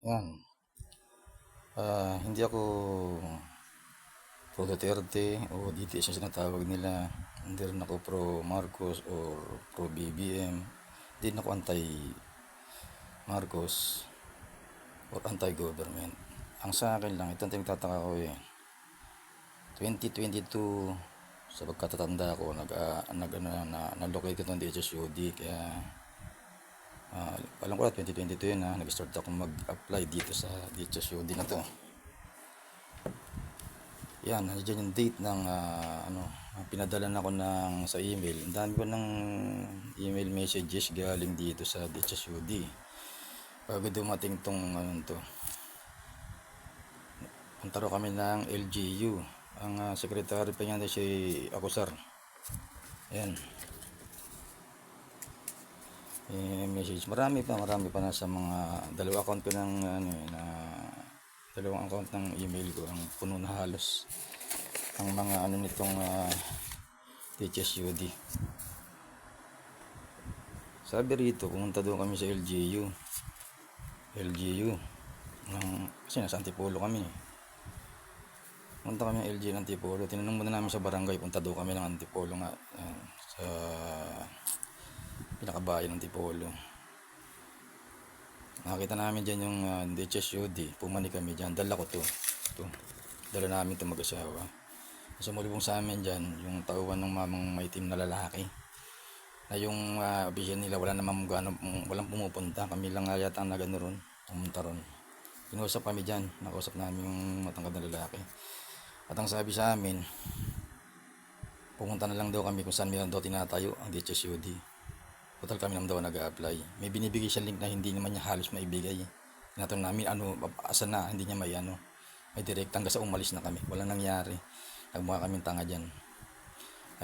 Yan. Hindi ako pro Duterte o DTS yung sinatawag nila. Hindi rin ako pro Marcos or pro BBM. Hindi rin ako anti Marcos or anti-government. Ang sa akin lang, itong tinagtataka ko 2022, sa pagkatatanda ko, nag-locate ko itong DHSUD. Kaya, alam ko na 2022 yun nag-start ako mag-apply dito sa DHSUD na to. Yan, nandiyan yung date ng pinadala na ko sa email. Ang dami ko ng email messages galing dito sa DHSUD. Bago dumating tong to. Punta ro kami ng LGU. Ang secretary pa niyan si Akusar. Yan. Message. Marami pa na sa mga dalawa account ko ng dalawang account ng email ko ang puno na halos ang mga nitong DHSUD. Sabi rito, pumunta doon kami sa LGU kasi nasa Antipolo kami. Punta kami ng LGU ng Antipolo. Tinanong muna namin sa barangay, punta doon kami ng Antipolo nga, sa pinakabayan ng Antipolo. Nakita namin dyan yung DHSUD. Pumani kami dyan. Dala ko to. Dala namin ito mag-asawa. Sumulubong sa amin dyan yung tauhan ng mamang may team na lalaki. Na yung vision nila walang pumupunta. Kami lang yata ang nagano ron. Pumunta ron. Kinusap kami dyan. Nakausap namin yung matangkad na lalaki. At ang sabi sa amin, pumunta na lang daw kami kung saan meron daw tinatayo ang DHSUD. Total kami naman daw nag-a-apply. May binibigay siya link na hindi naman niya halos maibigay. Tinatanong namin asa na, hindi niya may direct hanggang sa umalis na kami. Walang nangyari. Nagmukha kaming tanga dyan.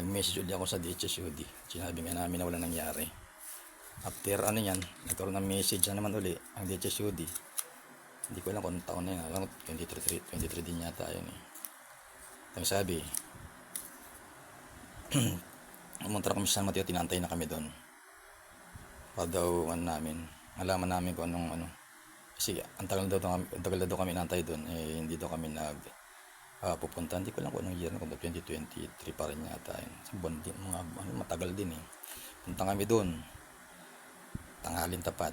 Nag-message ulit ako sa DHSUD. Sinabi nga namin na walang nangyari. After yan, nagkaroon ng message na naman uli ang DHSUD. Hindi ko alam kung anong taon na yun. 23 din yata yun Ang sabi, umunta kami sa San Mateo, tinantay na kami doon. Daw alaman namin kung anong kasi ang tagal na daw kami nantay doon, hindi daw kami pupunta. Hindi ko lang kung anong year, kung 2023 pa rin yata yun. Sa buwan din, matagal din punta kami doon, tanghalin tapat,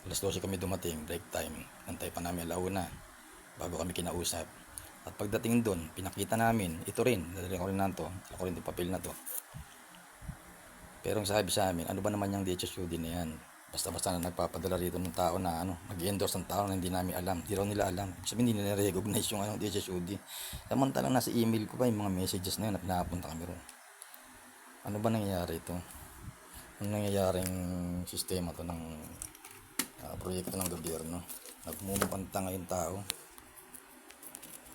alas 12 kami dumating, break time. Nantay pa namin alauna bago kami kinausap. At pagdating doon, pinakita namin ito rin, dadali ko rin itong papel na to. Pero ang sabi sa amin, ano ba naman yung DHSUD na yan? Basta-basta na nagpapadala rito ng tao na nag-endorse ng tao na hindi namin alam. Hindi raw nila alam. Sabihin, hindi nila recognize yung DHSUD. Samantalang nasa email ko pa yung mga messages na yun at pinapunta kami ron. Ano ba nangyayari ito? Ano nangyayaring sistema to ng proyekto ng gobyerno? Nagmumukanta ngayon tao.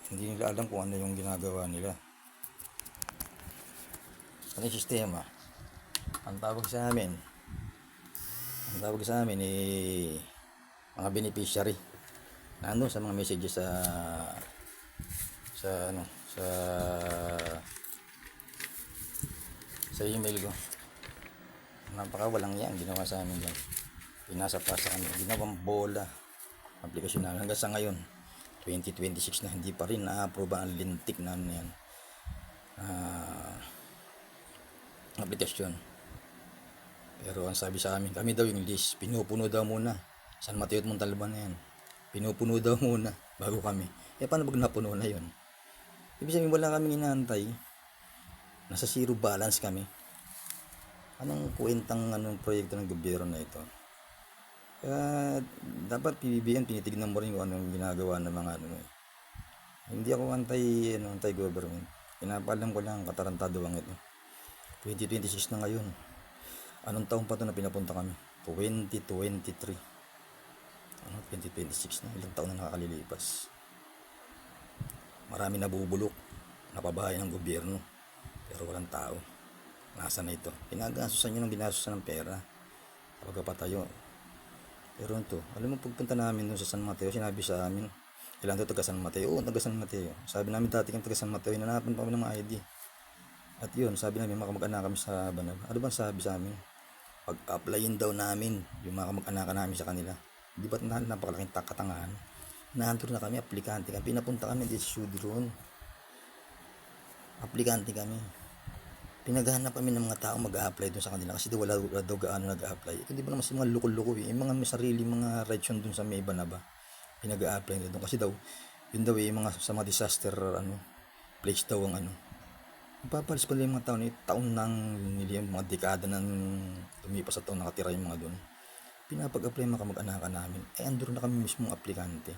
Hindi nila alam kung ano yung ginagawa nila. Ano yung sistema? Ang tawag sa amin mga beneficiary na sa mga messages sa email ko. Napakawalang yan ginawa sa amin dyan. Pinasa pa sa kami, ginawang bola aplikasyon namin hanggang sa ngayon 2026 na hindi pa rin na-approve ang lintik namin yan aplikasyon. Pero ang sabi sa amin, kami daw yung list, pinupuno daw muna. San Mateo at Montalban na yan. Pinupuno daw muna bago kami. Paano pag napuno na yun? Ibig sabihin wala kaming inaantay. Nasa zero balance kami. Anong kwentang proyekto ng gobyerno na ito? Kaya dapat PBBM, tinitignan mo rin kung anong ginagawa ng mga Hindi ako anti-government. Pinapaalam ko lang katarantaduang ito. 2026 na ngayon. Anong taon pa ito na pinapunta kami? 2023. 2026 na. Ilang taon na nakakalilipas. Marami nabubulok. Napabahay ng gobyerno. Pero walang tao. Nasa na ito? Pinagasusan nyo ng ginasusan ng pera. Pagkapatayo. Pero ito, alam mo pagpunta namin doon sa San Mateo, sinabi sa amin, kailan ito taga San Mateo? Oo, taga San Mateo. Sabi namin dati kami taga San Mateo, hinanapan pa kami ng mga ID. At yun, sabi namin makamag-anak kami sa Banab. Ano bang sabi sa amin? Pag-applyin daw namin yung mga kamag-anakan namin sa kanila. Di ba't napakalaking katangahan? Nahandor na kami, aplikante kami. Pinapunta kami dito sa studio roon. Aplikante kami. Pinaghahanap kami ng mga tao mag-a-apply doon sa kanila kasi wala daw gaano nag-a-apply. Hindi ba naman mga loko-loko yung mga may sarili mga rights yun doon sa may Banaba. Pinag-a-apply nila doon kasi daw yun daw yung mga sa mga disaster place daw ang ipapalis pala yung mga taon nang yung mga dekada nang lumipas sa taon nakatira yung mga doon. Pinapag-apply mga kamag-anakan namin. Andun na kami mismong aplikante.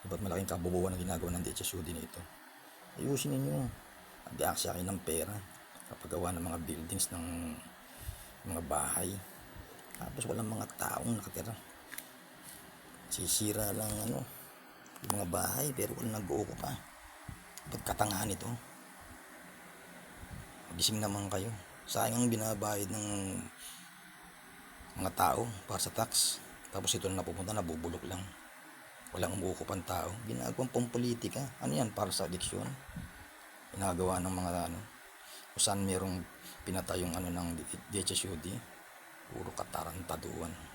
Ba't malaking kabubuan ang ginagawa ng DHSUD na ito? Ayusin ninyo. Nag-aak sa akin ng pera. Kapagawa ng mga buildings ng mga bahay. Tapos walang mga taong nakatira. Sisira lang yung mga bahay pero walang nag-uuko pa. Pagkatangahan ito. Gising naman kayo. Sayang binabayad ng mga tao para sa tax. Tapos ito na napupunta, nabubulok lang. Walang umuuko pang tao. Ginagawang pampolitika. Ano yan? Para sa eleksyon. Ginagawa ng mga kung saan merong pinatayong ng DHSUD. Puro katarantaduan.